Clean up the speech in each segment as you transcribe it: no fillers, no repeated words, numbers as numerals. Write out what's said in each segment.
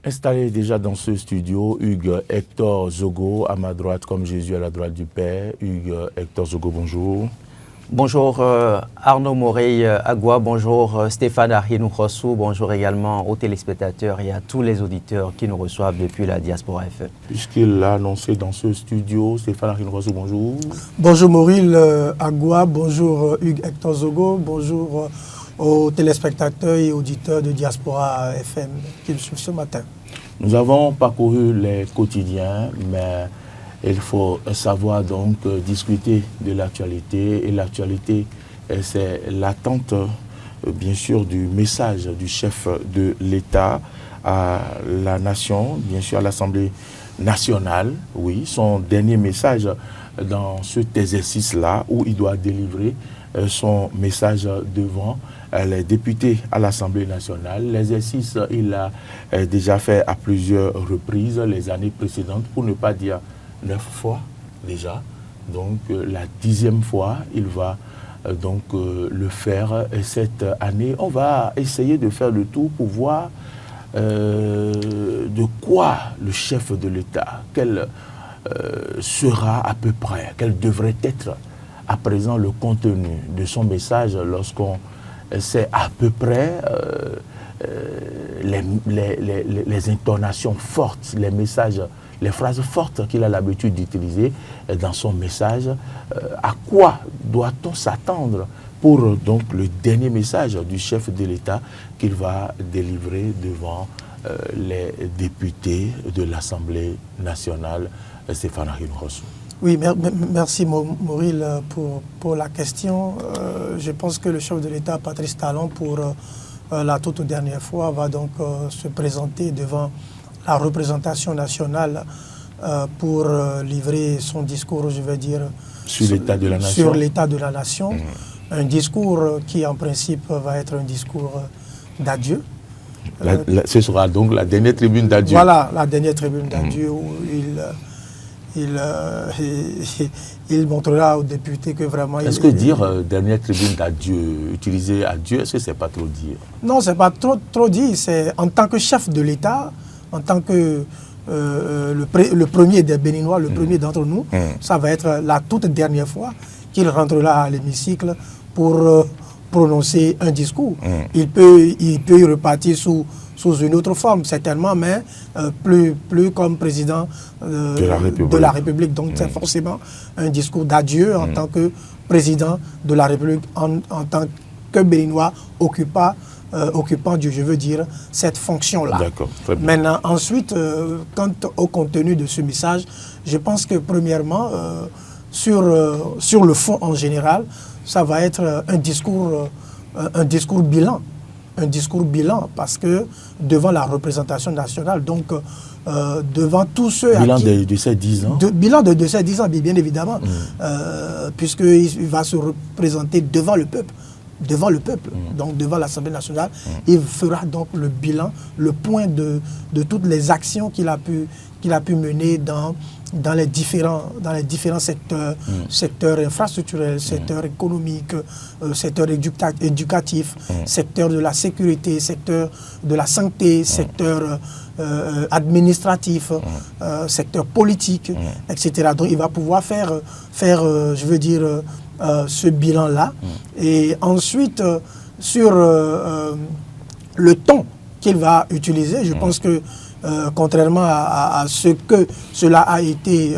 Installé déjà dans ce studio, Hugues Hector Zogo, à ma droite comme Jésus à la droite du Père. Hugues Hector Zogo, bonjour. Bonjour Arnaud Morey Agua, bonjour Stéphane Arienoukhosou, bonjour également aux téléspectateurs et à tous les auditeurs qui nous reçoivent depuis la Diaspora FM. Puisqu'il l'a annoncé dans ce studio, Stéphane Arienoukhosou, bonjour. Bonjour Moril Agua, bonjour Hugues Hector Zogo, bonjour aux téléspectateurs et auditeurs de Diaspora FM qui me suivent ce matin. Nous avons parcouru les quotidiens, mais il faut savoir donc discuter de l'actualité. Et l'actualité, c'est l'attente, bien sûr, du message du chef de l'État à la nation, bien sûr à l'Assemblée nationale. Oui, son dernier message dans cet exercice-là où il doit délivrer son message devant les députés à l'Assemblée nationale. L'exercice, il l'a déjà fait à plusieurs reprises les années précédentes, pour ne pas dire 9 fois déjà. Donc la 10e fois, il va donc le faire cette année. On va essayer de faire le tour pour voir de quoi le chef de l'État, quel sera à peu près, quel devrait être à présent le contenu de son message lorsqu'on sait à peu près les intonations fortes, les messages, les phrases fortes qu'il a l'habitude d'utiliser dans son message. À quoi doit-on s'attendre pour donc le dernier message du chef de l'État qu'il va délivrer devant les députés de l'Assemblée nationale, Stéphane Arienoukhosou? Oui, merci Moril pour la question. Je pense que le chef de l'État, Patrice Talon, pour la toute dernière fois, va donc se présenter devant la représentation nationale pour livrer son discours, je vais dire, sur l'état de la nation. Sur l'état de la nation. Un discours qui, en principe, va être un discours d'adieu. Ce sera donc la dernière tribune d'adieu. Voilà, la dernière tribune d'adieu où il montrera aux députés que vraiment... Est-ce que dire dernière tribune d'adieu, utiliser adieu, est-ce que c'est pas trop dire? Non, c'est pas trop dire. C'est en tant que chef de l'État, en tant que le premier des Béninois, le premier d'entre nous, ça va être la toute dernière fois qu'il rentrera à l'hémicycle pour prononcer un discours. Il peut y repartir sous une autre forme, certainement, mais plus comme président de la République. Donc, c'est forcément un discours d'adieu en tant que président de la République, en tant que Béninois occupant, je veux dire, cette fonction-là. D'accord, très bien. Maintenant, ensuite, quant au contenu de ce message, je pense que, premièrement, sur le fond en général, ça va être un discours bilan. Un discours bilan, parce que devant la représentation nationale, donc devant tous ceux bilan de ces 10 ans. Bilan de ces 10 ans, bien évidemment, puisqu'il va se représenter devant le peuple. Donc devant l'Assemblée nationale, il fera donc le bilan, le point de toutes les actions qu'il a pu mener dans les différents secteurs, secteur infrastructurel, secteur économique, secteur éducatif, secteur de la sécurité, secteur de la santé, secteur administratif, secteur politique, etc. Donc il va pouvoir faire je veux dire, ce bilan-là. Et ensuite, sur le ton qu'il va utiliser, je pense que contrairement à ce que cela a été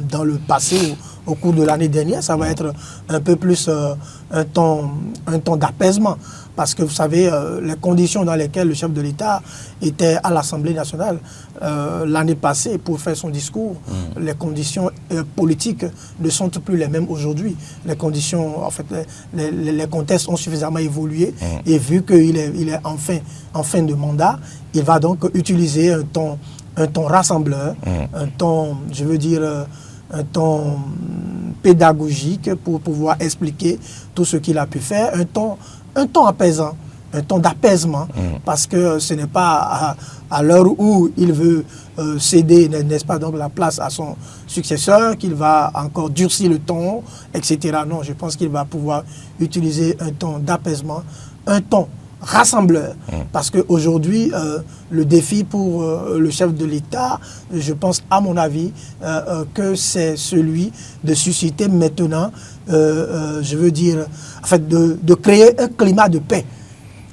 dans le passé, au cours de l'année dernière, ça va être un peu plus un ton d'apaisement. Parce que vous savez, les conditions dans lesquelles le chef de l'État était à l'Assemblée nationale l'année passée pour faire son discours, les conditions politiques ne sont plus les mêmes aujourd'hui. Les conditions, en fait, les contextes ont suffisamment évolué et vu qu'il est en fin de mandat, il va donc utiliser un ton rassembleur, un ton, je veux dire, un ton pédagogique pour pouvoir expliquer tout ce qu'il a pu faire, un ton apaisant, un ton d'apaisement, parce que ce n'est pas à l'heure où il veut céder, n'est-ce pas, donc la place à son successeur, qu'il va encore durcir le ton, etc. Non, je pense qu'il va pouvoir utiliser un ton d'apaisement, un ton rassembleur. Parce qu'aujourd'hui, le défi pour le chef de l'État, je pense à mon avis, que c'est celui de susciter maintenant, je veux dire, en fait, de créer un climat de paix.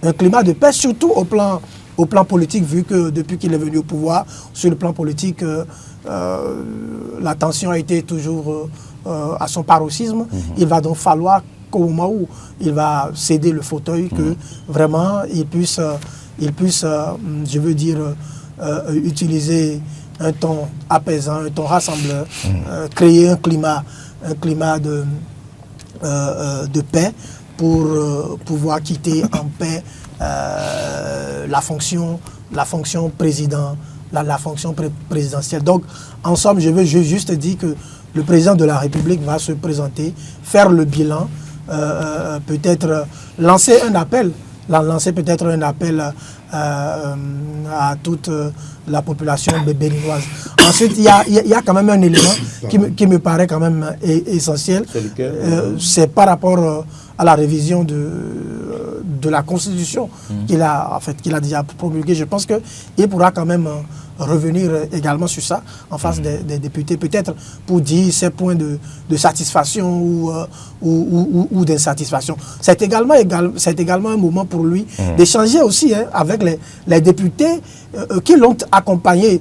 Un climat de paix, surtout au plan politique, vu que depuis qu'il est venu au pouvoir, sur le plan politique, la tension a été toujours à son paroxysme. Il va donc falloir qu'au moment où il va céder le fauteuil, que vraiment il puisse, je veux dire, utiliser un ton apaisant, un ton rassembleur, créer un climat de paix pour pouvoir quitter en paix la fonction présidentielle. Donc, en somme, je veux juste dire que le président de la République va se présenter, faire le bilan, peut-être lancer peut-être un appel à toute la population béninoise. Ensuite, il y a quand même un élément qui me paraît quand même essentiel. C'est par rapport à la révision de la Constitution qu'il a déjà promulguée. Je pense qu'il pourra quand même revenir également sur ça en face des députés, peut-être pour dire ces points de satisfaction ou d'insatisfaction. C'est également un moment pour lui d'échanger aussi avec les députés qui l'ont accompagné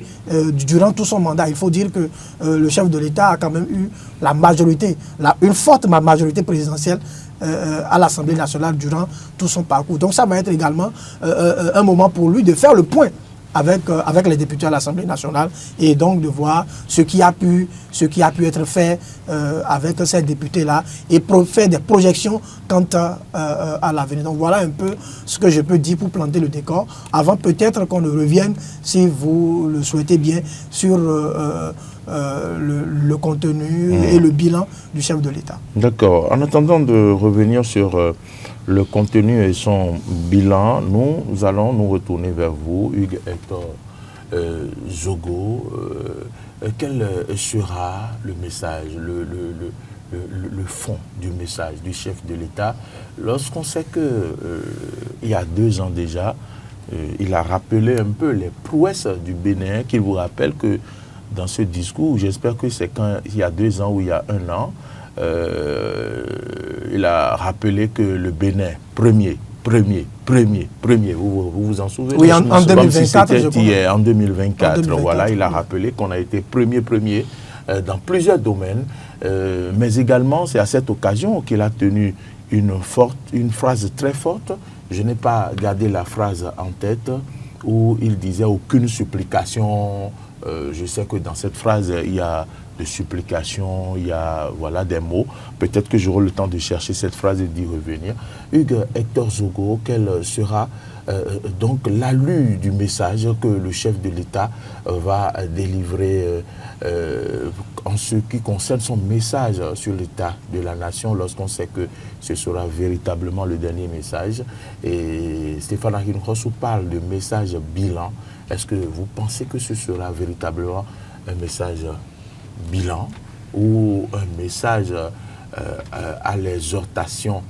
durant tout son mandat. Il faut dire que le chef de l'État a quand même eu la majorité, une forte majorité présidentielle à l'Assemblée nationale durant tout son parcours. Donc ça va être également un moment pour lui de faire le point avec les députés à l'Assemblée nationale et donc de voir ce qui a pu être fait avec ces députés-là et faire des projections quant à l'avenir. Donc voilà un peu ce que je peux dire pour planter le décor avant peut-être qu'on ne revienne, si vous le souhaitez bien, sur le contenu et le bilan du chef de l'État. D'accord. En attendant de revenir sur le contenu et son bilan, nous allons nous retourner vers vous, Hugues Hector Zogo. Quel sera le message, le fond du message du chef de l'État lorsqu'on sait que il y a 2 ans déjà, il a rappelé un peu les prouesses du Bénin, qu'il vous rappelle que dans ce discours, j'espère que c'est quand il y a 2 ans ou il y a 1 an, il a rappelé que le Bénin, premier, vous vous en souvenez? Oui, en 2024, je crois. En 2024, voilà, il a rappelé qu'on a été premier dans plusieurs domaines, mais également, c'est à cette occasion qu'il a tenu une phrase très forte. Je n'ai pas gardé la phrase en tête, où il disait aucune supplication. Je sais que dans cette phrase, il y a de supplication, il y a des mots. Peut-être que j'aurai le temps de chercher cette phrase et d'y revenir. Hugues Hector Zogo, quel sera donc l'allure du message que le chef de l'État va délivrer en ce qui concerne son message sur l'état de la nation, lorsqu'on sait que ce sera véritablement le dernier message. Et Stéphane Arhine Rossou parle de message bilan. Est-ce que vous pensez que ce sera véritablement un message bilan ou un message à l'exhortation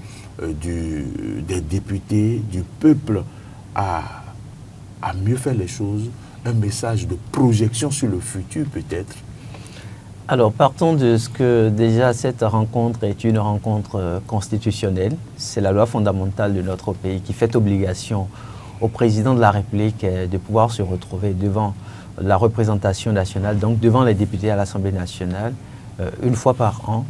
des députés, du peuple à mieux faire les choses, un message de projection sur le futur peut-être? Alors, partons de ce que déjà cette rencontre est une rencontre constitutionnelle. C'est la loi fondamentale de notre pays qui fait obligation au président de la République de pouvoir se retrouver devant la représentation nationale, donc devant les députés à l'Assemblée nationale, une fois par an,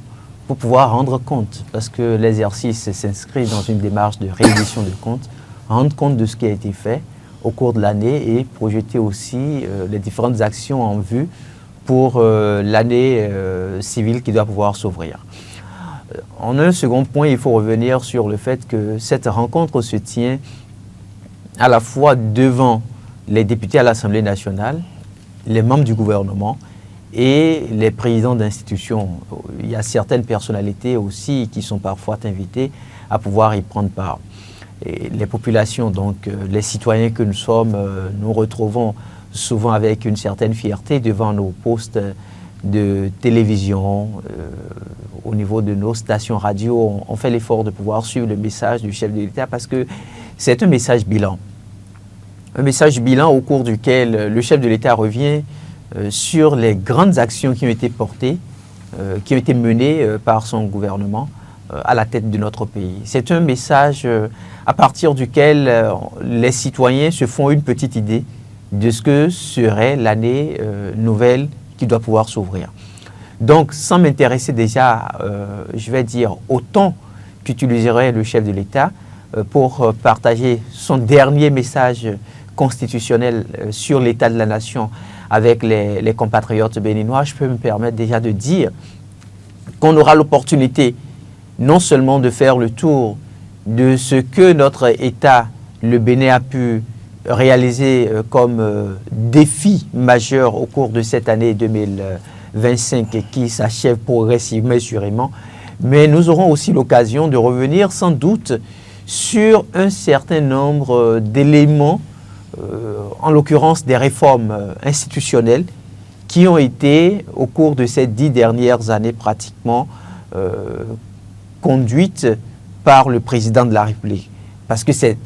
pour pouvoir rendre compte, parce que l'exercice s'inscrit dans une démarche de reddition de comptes, rendre compte de ce qui a été fait au cours de l'année et projeter aussi les différentes actions en vue pour l'année civile qui doit pouvoir s'ouvrir. En un second point, il faut revenir sur le fait que cette rencontre se tient à la fois devant les députés à l'Assemblée nationale, les membres du gouvernement et les présidents d'institutions. Il y a certaines personnalités aussi qui sont parfois invitées à pouvoir y prendre part. Et les populations, donc les citoyens que nous sommes, nous retrouvons souvent avec une certaine fierté devant nos postes de télévision, au niveau de nos stations radio. On fait l'effort de pouvoir suivre le message du chef de l'État parce que c'est un message bilan. Un message bilan au cours duquel le chef de l'État revient sur les grandes actions qui ont été portées, qui ont été menées par son gouvernement à la tête de notre pays. C'est un message à partir duquel les citoyens se font une petite idée de ce que serait l'année nouvelle qui doit pouvoir s'ouvrir. Donc, sans m'intéresser déjà, je vais dire, au temps qu'utiliserait le chef de l'État pour partager son dernier message constitutionnel sur l'état de la nation avec les compatriotes béninois, je peux me permettre déjà de dire qu'on aura l'opportunité non seulement de faire le tour de ce que notre État, le Bénin, a pu réaliser comme défi majeur au cours de cette année 2025 qui s'achève progressivement et sûrement, mais nous aurons aussi l'occasion de revenir sans doute sur un certain nombre d'éléments, en l'occurrence des réformes institutionnelles qui ont été, au cours de ces 10 dernières années pratiquement, conduites par le président de la République. Parce que c'est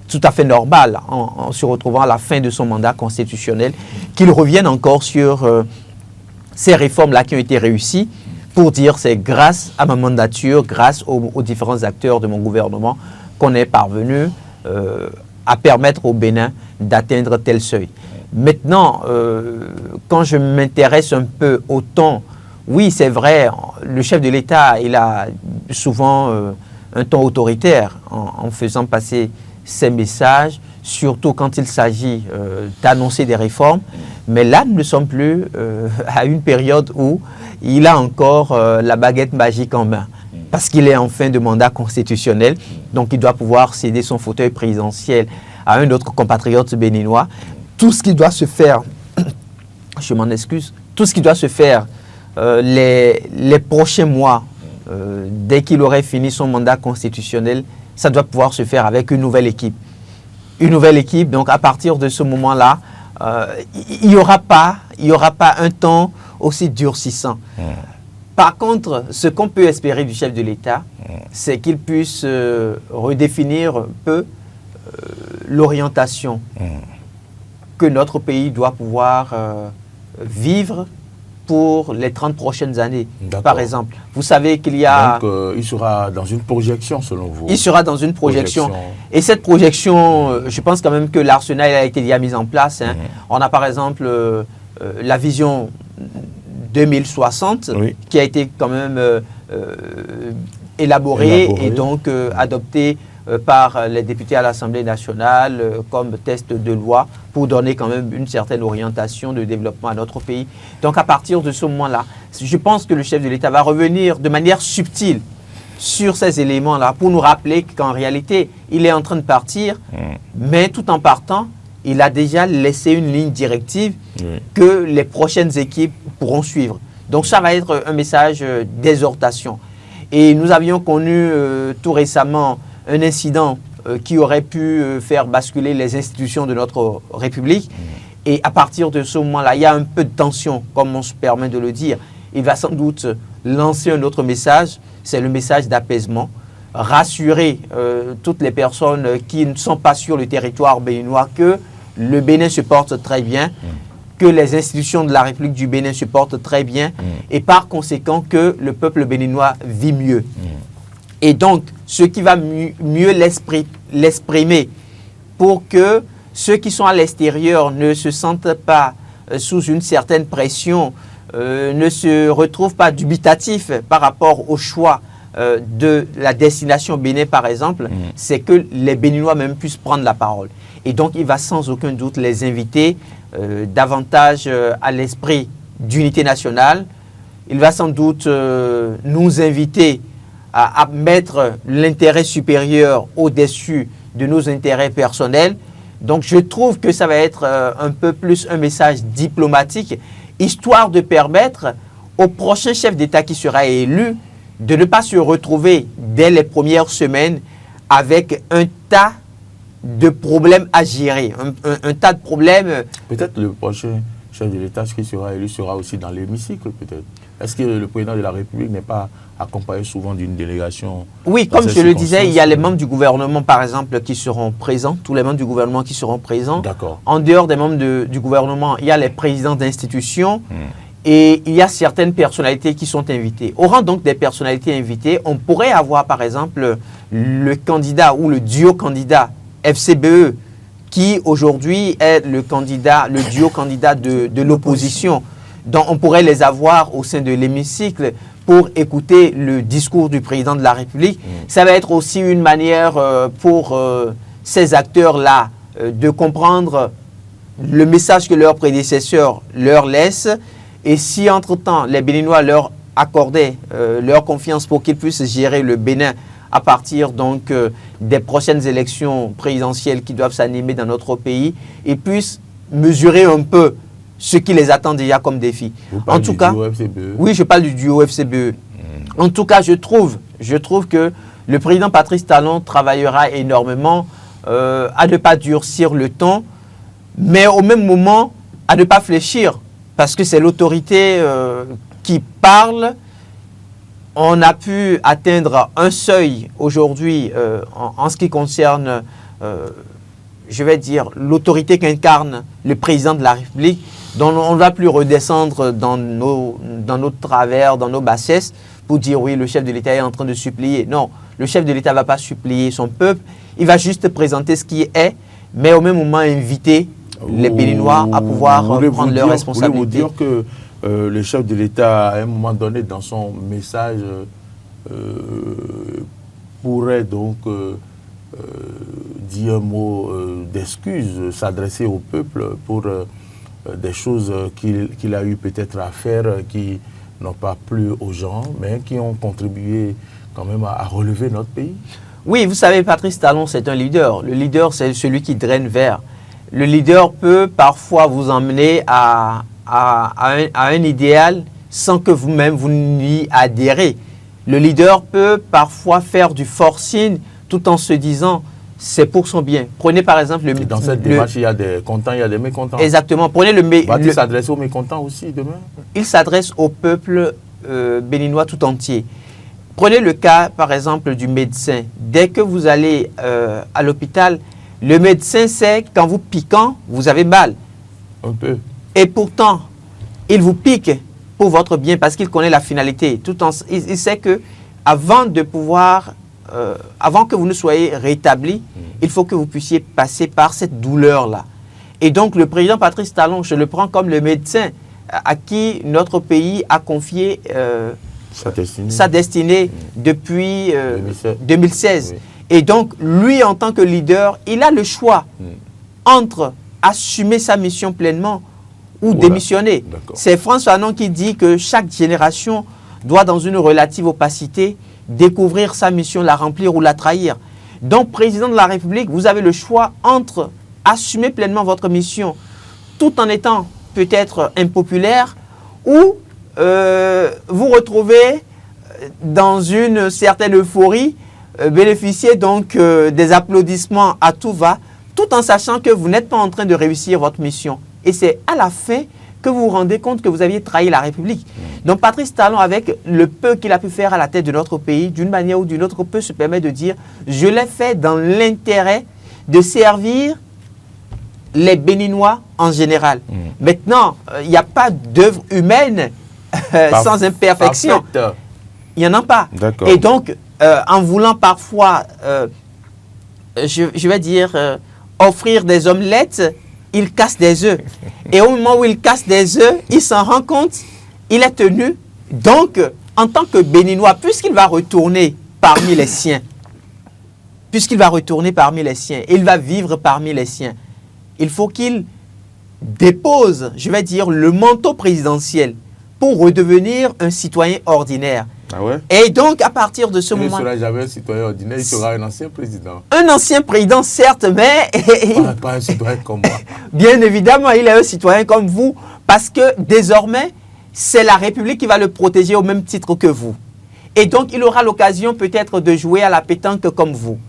tout à fait normal, en se retrouvant à la fin de son mandat constitutionnel, qu'il revienne encore sur ces réformes-là qui ont été réussies, pour dire c'est grâce à ma mandature, grâce aux différents acteurs de mon gouvernement, qu'on est parvenu à permettre au Bénin d'atteindre tel seuil. Maintenant, quand je m'intéresse un peu au ton, oui, c'est vrai, le chef de l'État, il a souvent un ton autoritaire en faisant passer ses messages, surtout quand il s'agit d'annoncer des réformes. Mais là, nous ne sommes plus à une période où il a encore la baguette magique en main, parce qu'il est en fin de mandat constitutionnel, donc il doit pouvoir céder son fauteuil présidentiel à un autre compatriote béninois. Tout ce qui doit se faire, je m'en excuse, tout ce qui doit se faire les prochains mois, dès qu'il aurait fini son mandat constitutionnel, ça doit pouvoir se faire avec une nouvelle équipe. Une nouvelle équipe, donc à partir de ce moment-là, il n'y aura pas un temps aussi durcissant. Par contre, ce qu'on peut espérer du chef de l'État, c'est qu'il puisse redéfinir un peu l'orientation que notre pays doit pouvoir vivre pour les 30 prochaines années, par exemple. Vous savez qu'il y a... Donc, il sera dans une projection, selon vous. Il sera dans une projection. Et cette projection, je pense quand même que l'arsenal a été déjà mis en place. Hein. On a par exemple la vision 2060, oui, qui a été quand même élaborée et donc adoptée par les députés à l'Assemblée nationale comme test de loi pour donner quand même une certaine orientation de développement à notre pays. Donc à partir de ce moment-là, je pense que le chef de l'État va revenir de manière subtile sur ces éléments-là pour nous rappeler qu'en réalité, il est en train de partir, mais tout en partant, il a déjà laissé une ligne directive que les prochaines équipes pourront suivre. Donc ça va être un message d'exhortation. Et nous avions connu tout récemment un incident qui aurait pu faire basculer les institutions de notre République. Et à partir de ce moment-là, il y a un peu de tension, comme on se permet de le dire. Il va sans doute lancer un autre message, c'est le message d'apaisement. Rassurer toutes les personnes qui ne sont pas sur le territoire béninois que le Bénin se porte très bien, que les institutions de la République du Bénin se portent très bien et par conséquent que le peuple béninois vit mieux. Et donc, ce qui va mieux l'exprimer pour que ceux qui sont à l'extérieur ne se sentent pas sous une certaine pression, ne se retrouvent pas dubitatifs par rapport au choix de la destination Bénin, par exemple, c'est que les Béninois même puissent prendre la parole. Et donc, il va sans aucun doute les inviter davantage à l'esprit d'unité nationale. Il va sans doute nous inviter à mettre l'intérêt supérieur au-dessus de nos intérêts personnels. Donc, je trouve que ça va être un peu plus un message diplomatique, histoire de permettre au prochain chef d'État qui sera élu de ne pas se retrouver dès les premières semaines avec un tas de problèmes à gérer, un tas de problèmes. Peut-être le prochain chef de l'État qui sera élu sera aussi dans l'hémicycle, peut-être. Est-ce que le président de la République n'est pas accompagné souvent d'une délégation? Oui, comme je le disais, il y a les membres du gouvernement, par exemple, qui seront présents, tous les membres du gouvernement qui seront présents. D'accord. En dehors des membres du gouvernement, il y a les présidents d'institutions et il y a certaines personnalités qui sont invitées. Au rang donc des personnalités invitées, on pourrait avoir, par exemple, le candidat ou le duo candidat FCBE, qui aujourd'hui est le duo candidat de l'opposition. Donc on pourrait les avoir au sein de l'hémicycle pour écouter le discours du président de la République. Ça va être aussi une manière pour ces acteurs-là de comprendre le message que leurs prédécesseurs leur laissent. Et si entre-temps les Béninois leur accordaient leur confiance pour qu'ils puissent gérer le Bénin à partir donc des prochaines élections présidentielles qui doivent s'animer dans notre pays, ils puissent mesurer un peu ce qui les attend déjà comme défi. En tout cas, duo FCBE. Oui, je parle du duo FCBE. En tout cas, je trouve que le président Patrice Talon travaillera énormément à ne pas durcir le ton, mais au même moment à ne pas fléchir, parce que c'est l'autorité qui parle. On a pu atteindre un seuil aujourd'hui en ce qui concerne, je vais dire, l'autorité qu'incarne le président de la République, dont on ne va plus redescendre dans nos travers, dans nos bassesses, pour dire oui, le chef de l'État est en train de supplier. Non, le chef de l'État ne va pas supplier son peuple, il va juste présenter ce qui est, mais au même moment inviter les Béninois à pouvoir prendre leurs responsabilités. Voulez-vous dire que le chef de l'État, à un moment donné, dans son message, pourrait donc dire un mot d'excuse, s'adresser au peuple pour des choses qu'il a eu peut-être à faire, qui n'ont pas plu aux gens, mais qui ont contribué quand même à relever notre pays? Oui, vous savez, Patrice Talon, c'est un leader. Le leader, c'est celui qui draine vers. Le leader peut parfois vous emmener à un idéal sans que vous-même vous n'y adhérez. Le leader peut parfois faire du forcing tout en se disant c'est pour son bien. Prenez par exemple le... Dans cette démarche, il y a des contents, il y a des mécontents. Exactement. Prenez Va-t-il s'adresser aux mécontents aussi demain? Il s'adresse au peuple béninois tout entier. Prenez le cas par exemple du médecin. Dès que vous allez à l'hôpital, le médecin sait qu'en vous piquant, vous avez mal. Un peu. Et pourtant, il vous pique pour votre bien parce qu'il connaît la finalité. Il sait que avant que vous ne soyez rétabli, il faut que vous puissiez passer par cette douleur-là. Et donc, le président Patrice Talon, je le prends comme le médecin à qui notre pays a confié sa destinée depuis 2016. Oui. Et donc, lui, en tant que leader, il a le choix entre assumer sa mission pleinement ou démissionner. C'est François Fanon qui dit que chaque génération doit, dans une relative opacité, découvrir sa mission, la remplir ou la trahir. Donc, président de la République, vous avez le choix entre assumer pleinement votre mission, tout en étant peut-être impopulaire, ou vous retrouver dans une certaine euphorie, bénéficier donc des applaudissements à tout va, tout en sachant que vous n'êtes pas en train de réussir votre mission. Et c'est à la fin que vous vous rendez compte que vous aviez trahi la République. Donc Patrice Talon, avec le peu qu'il a pu faire à la tête de notre pays, d'une manière ou d'une autre, peut se permettre de dire « Je l'ai fait dans l'intérêt de servir les Béninois en général. » Maintenant, il n'y a pas d'œuvre humaine sans imperfection. Il n'y en a pas. Et donc, en voulant parfois, je vais dire, offrir des omelettes, il casse des œufs. Et au moment où il casse des œufs, il s'en rend compte, il est tenu. Donc, en tant que Béninois, puisqu'il va retourner parmi les siens, il va vivre parmi les siens, il faut qu'il dépose, je vais dire, le manteau présidentiel pour redevenir un citoyen ordinaire. Ah ouais? Et donc, à partir de ce moment... Il ne sera jamais un citoyen ordinaire, il sera un ancien président. Un ancien président, certes, mais... Pas un citoyen comme moi. Bien évidemment, il est un citoyen comme vous, parce que désormais, c'est la République qui va le protéger au même titre que vous. Et donc, il aura l'occasion peut-être de jouer à la pétanque comme vous.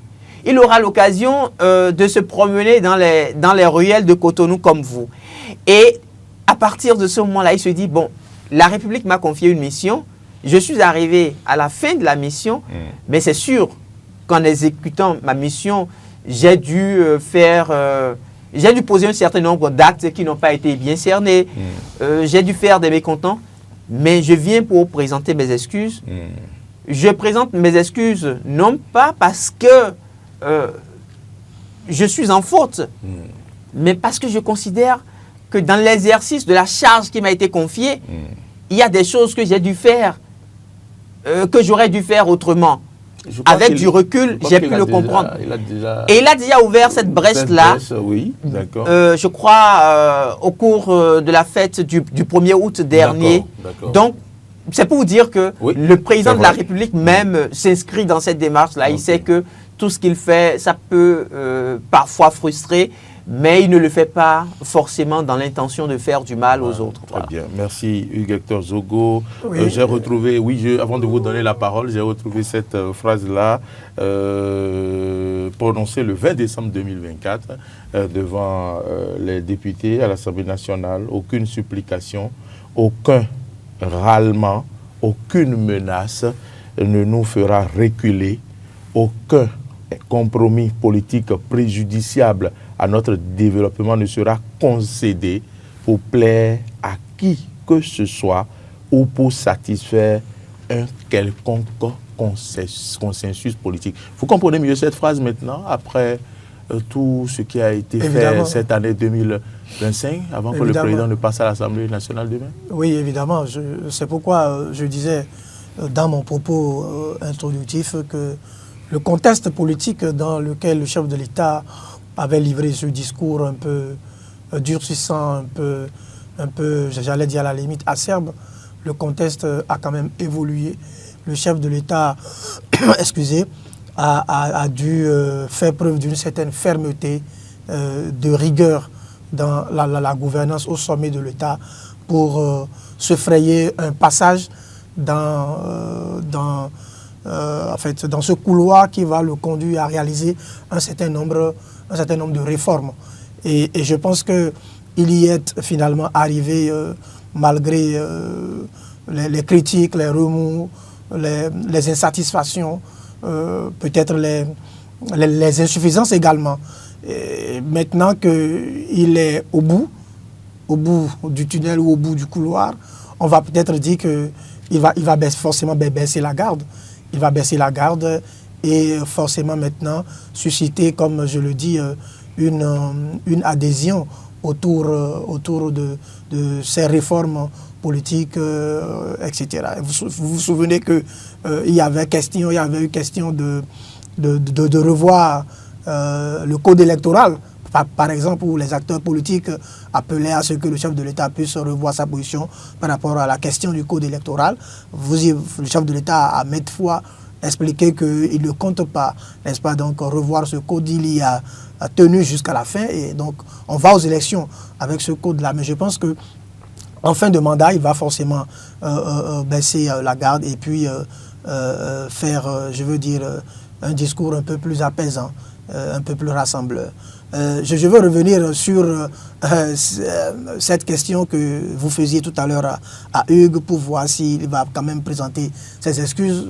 Il aura l'occasion de se promener dans les ruelles de Cotonou comme vous. Et à partir de ce moment-là, il se dit, bon, la République m'a confié une mission, je suis arrivé à la fin de la mission, mais c'est sûr qu'en exécutant ma mission, j'ai dû poser un certain nombre d'actes qui n'ont pas été bien cernés, j'ai dû faire des mécontents, mais je viens pour présenter mes excuses. Je présente mes excuses non pas parce que je suis en faute, mais parce que je considère que dans l'exercice de la charge qui m'a été confiée, il y a des choses que j'ai dû faire, que j'aurais dû faire autrement. Avec du recul, j'ai pu le comprendre. Et il a déjà ouvert cette brèche-là, oui, d'accord. je crois, au cours de la fête du 1er août dernier. D'accord. Donc, c'est pour vous dire que oui, le président de la République même s'inscrit dans cette démarche-là. Il sait que tout ce qu'il fait, ça peut parfois frustrer, mais il ne le fait pas forcément dans l'intention de faire du mal aux autres. Très bien. Merci Hugues Hector Zogo. Oui. J'ai retrouvé, avant de vous donner la parole, j'ai retrouvé cette phrase-là prononcée le 20 décembre 2024 devant les députés à l'Assemblée nationale. Aucune supplication, aucun râlement, aucune menace ne nous fera reculer, aucun compromis politique préjudiciable à notre développement ne sera concédé pour plaire à qui que ce soit ou pour satisfaire un quelconque consensus politique. Vous comprenez mieux cette phrase maintenant, après tout ce qui a été fait cette année 2025, avant que le président ne passe à l'Assemblée nationale demain? Oui, évidemment. C'est pourquoi je disais dans mon propos introductif que le contexte politique dans lequel le chef de l'État avait livré ce discours un peu durcissant, un peu, j'allais dire à la limite acerbe, le contexte a quand même évolué. Le chef de l'État, excusez, a dû faire preuve d'une certaine fermeté, de rigueur dans la gouvernance au sommet de l'État pour se frayer un passage dans ce couloir qui va le conduire à réaliser un certain nombre de réformes. Et je pense qu'il y est finalement arrivé malgré les critiques, les remous, les insatisfactions, peut-être les insuffisances également. Et maintenant qu'il est au bout du tunnel ou au bout du couloir, on va peut-être dire qu'il va forcément baisser la garde. Il va baisser la garde et forcément maintenant susciter, comme je le dis, une adhésion autour de ces réformes politiques, etc. Vous vous souvenez qu'il y avait eu question de revoir le code électoral, par exemple, où les acteurs politiques appelaient à ce que le chef de l'État puisse revoir sa position par rapport à la question du code électoral. Le chef de l'État a maintes fois expliqué qu'il ne compte pas, n'est-ce pas, donc revoir ce code. Il y a tenu jusqu'à la fin et donc on va aux élections avec ce code-là. Mais je pense que en fin de mandat, il va forcément baisser la garde et puis faire, un discours un peu plus apaisant, un peu plus rassembleur. Je veux revenir sur cette question que vous faisiez tout à l'heure à Hugues pour voir s'il va quand même présenter ses excuses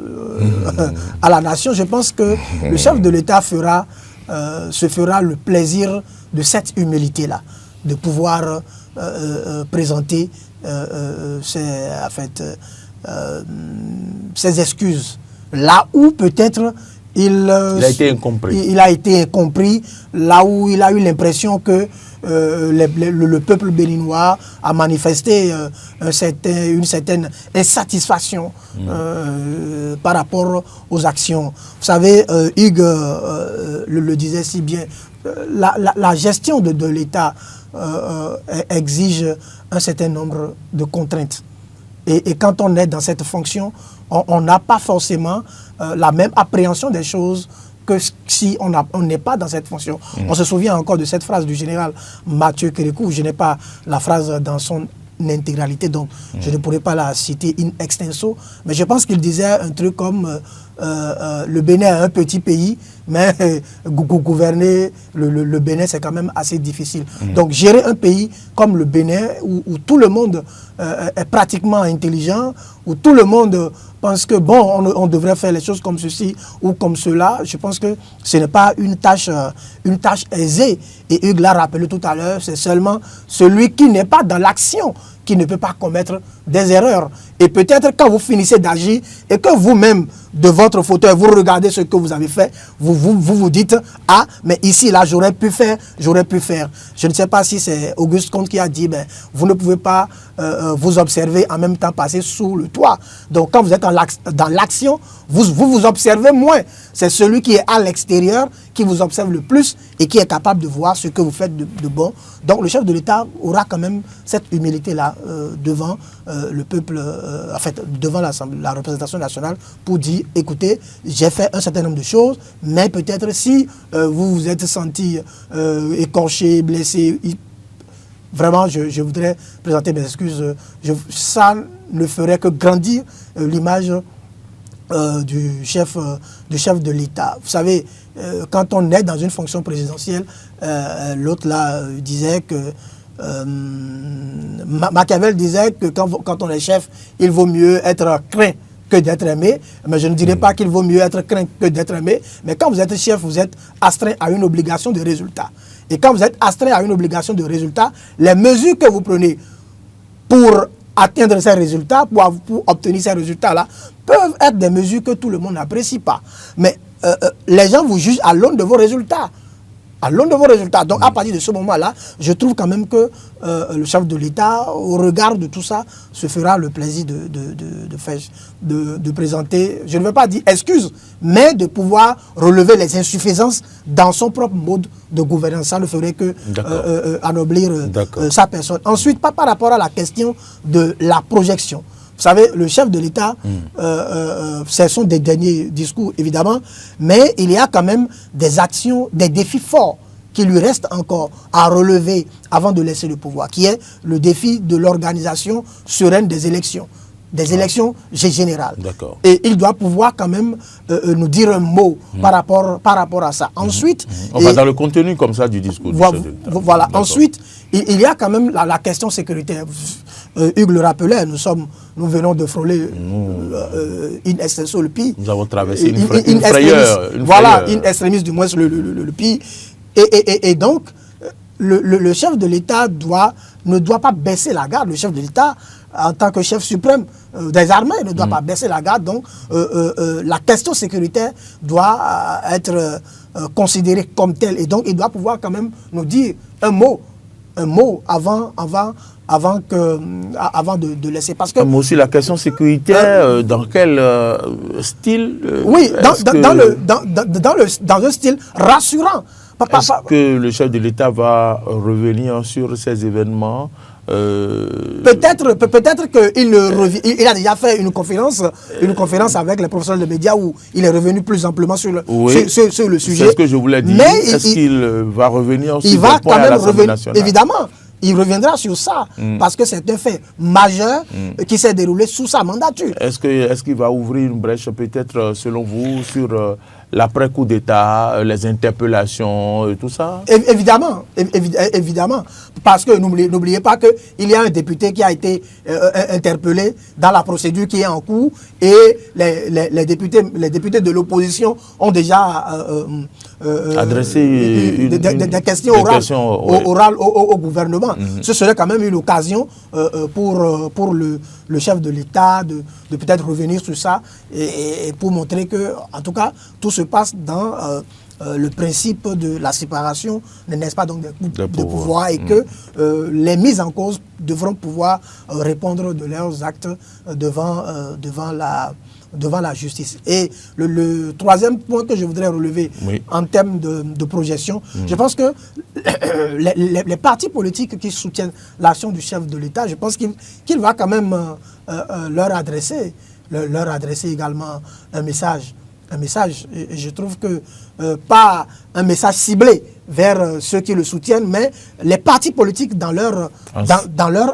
à la nation. Je pense que le chef de l'État se fera le plaisir de cette humilité-là, de pouvoir présenter ses excuses. Là où peut-être il a été incompris, là où il a eu l'impression que le peuple béninois a manifesté une certaine insatisfaction par rapport aux actions. Vous savez, Hugues le disait si bien, la gestion de l'État exige un certain nombre de contraintes. Et quand on est dans cette fonction, on n'a pas forcément la même appréhension des choses que si on n'est pas dans cette fonction. On se souvient encore de cette phrase du général Mathieu Kérékou. Je n'ai pas la phrase dans son intégralité, donc je ne pourrais pas la citer in extenso, mais je pense qu'il disait un truc comme le Bénin est un petit pays, mais gouverner le Bénin, c'est quand même assez difficile. Donc gérer un pays comme le Bénin, où tout le monde est pratiquement intelligent, où tout le monde pense que bon, on devrait faire les choses comme ceci ou comme cela, je pense que ce n'est pas une tâche aisée. Et Hugues l'a rappelé tout à l'heure, c'est seulement celui qui n'est pas dans l'action qui ne peut pas commettre des erreurs. Et peut-être quand vous finissez d'agir et que vous-même, de votre fauteuil, vous regardez ce que vous avez fait, vous dites, ah, mais ici, là, j'aurais pu faire. Je ne sais pas si c'est Auguste Comte qui a dit, ben, vous ne pouvez pas vous observer en même temps passer sous le toit. Donc, quand vous êtes dans l'action, vous observez moins. C'est celui qui est à l'extérieur qui vous observe le plus et qui est capable de voir ce que vous faites de bon. Donc, le chef de l'État aura quand même cette humilité-là devant le peuple, en fait, devant la représentation nationale pour dire, écoutez, j'ai fait un certain nombre de choses, mais peut-être si vous vous êtes senti écorché, blessé, vraiment, je voudrais présenter mes excuses. Ça ne ferait que grandir l'image du chef de l'État. Vous savez, quand on est dans une fonction présidentielle, l'autre là disait que Machiavel disait que quand on est chef, il vaut mieux être craint que d'être aimé. Mais je ne dirais pas qu'il vaut mieux être craint que d'être aimé. Mais quand vous êtes chef, vous êtes astreint à une obligation de résultat. Et quand vous êtes astreint à une obligation de résultat, les mesures que vous prenez pour atteindre ces résultats, pour obtenir ces résultats-là, peuvent être des mesures que tout le monde n'apprécie pas. Mais les gens vous jugent à l'aune de vos résultats. À l'aune de vos résultats. Donc, à partir de ce moment-là, je trouve quand même que le chef de l'État, au regard de tout ça, se fera le plaisir de présenter, je ne veux pas dire excuse, mais de pouvoir relever les insuffisances dans son propre mode de gouvernance. Ça ne ferait que anoblir sa personne. Ensuite, par rapport à la question de la projection. Vous savez, le chef de l'État, ce sont des derniers discours, évidemment, mais il y a quand même des actions, des défis forts qui lui restent encore à relever avant de laisser le pouvoir, qui est le défi de l'organisation sereine des élections générales. Et il doit pouvoir quand même nous dire un mot par rapport à ça. Ensuite... On va dans le contenu comme ça du discours. Voilà. Ensuite, il y a quand même la question sécuritaire. Hugues le rappelait, nous venons de frôler in extenso le pays. Nous avons traversé une frayeur. Voilà, in extremis du moins le pays. Et donc, le chef de l'État ne doit pas baisser la garde. Le chef de l'État, en tant que chef suprême des armées, ne doit pas baisser la garde. Donc, la question sécuritaire doit être considérée comme telle. Et donc, il doit pouvoir quand même nous dire un mot avant de laisser. Parce que, mais aussi la question sécuritaire, dans quel style oui, dans un style rassurant. Est-ce que le chef de l'État va revenir sur ces événements Peut-être qu'il a déjà fait une conférence avec les professeurs de médias où il est revenu plus amplement sur le sujet. C'est ce que je voulais dire. Est-ce qu'il va revenir sur il va point à l'Assemblée nationale? Évidemment. Il reviendra sur ça, parce que c'est un fait majeur qui s'est déroulé sous sa mandature. Est-ce qu'il va ouvrir une brèche, peut-être, selon vous, sur l'après-coup d'État, les interpellations et tout ça? Évidemment. Parce que n'oubliez pas qu'il y a un député qui a été interpellé dans la procédure qui est en cours et les députés de l'opposition ont déjà adressé des questions orales au gouvernement. Ce serait quand même une occasion pour le chef de l'État de peut-être revenir sur ça et pour montrer que, en tout cas, tout se passe dans le principe de la séparation, n'est-ce pas, donc des coups de pouvoir et que les mises en cause devront pouvoir répondre de leurs actes devant la justice. Et le troisième point que je voudrais relever en termes de projection, je pense que les partis politiques qui soutiennent l'action du chef de l'État, je pense qu'il va quand même leur adresser également un message un message. Et je trouve que pas un message ciblé vers ceux qui le soutiennent, mais les partis politiques dans leur